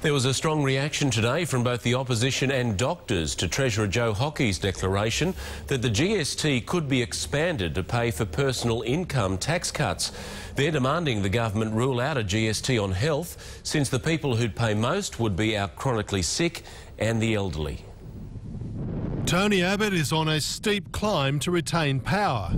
There was a strong reaction today from both the opposition and doctors to Treasurer Joe Hockey's declaration that the GST could be expanded to pay for personal income tax cuts. They're demanding the government rule out a GST on health, since the people who'd pay most would be our chronically sick and the elderly. Tony Abbott is on a steep climb to retain power.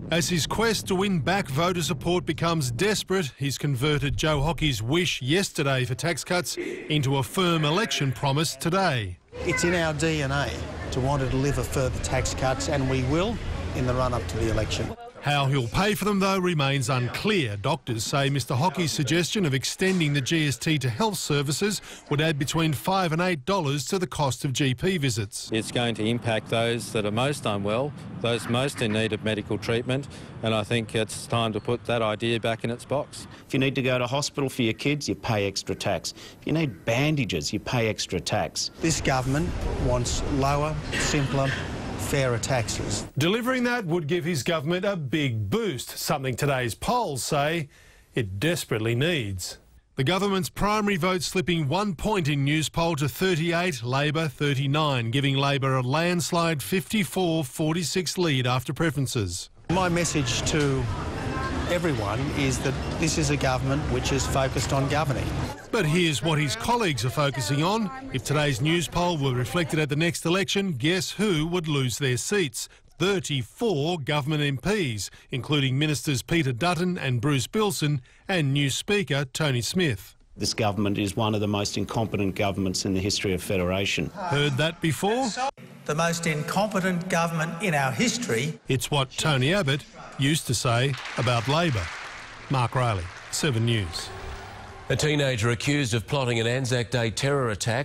As his quest to win back voter support becomes desperate, he's converted Joe Hockey's wish yesterday for tax cuts into a firm election promise today. It's in our DNA to want to deliver further tax cuts, and we will in the run-up to the election. How he'll pay for them, though, remains unclear. Doctors say Mr Hockey's suggestion of extending the GST to health services would add between $5 and $8 to the cost of GP visits. It's going to impact those that are most unwell, those most in need of medical treatment, and I think it's time to put that idea back in its box. If you need to go to hospital for your kids, you pay extra tax. If you need bandages, you pay extra tax. This government wants lower, simpler, fairer taxes. Delivering that would give his government a big boost, something today's polls say it desperately needs. The government's primary vote slipping 1 point in Newspoll to 38, Labor 39, giving Labor a landslide 54-46 lead after preferences. My message to everyone is that this is a government which is focused on governing. But here's what his colleagues are focusing on. If today's Newspoll were reflected at the next election, guess who would lose their seats? 34 government MPs, including Ministers Peter Dutton and Bruce Bilson and new Speaker Tony Smith. This government is one of the most incompetent governments in the history of Federation. Heard that before? The most incompetent government in our history. It's what Tony Abbott used to say about Labor. Mark Riley, 7 News. A teenager accused of plotting an Anzac Day terror attack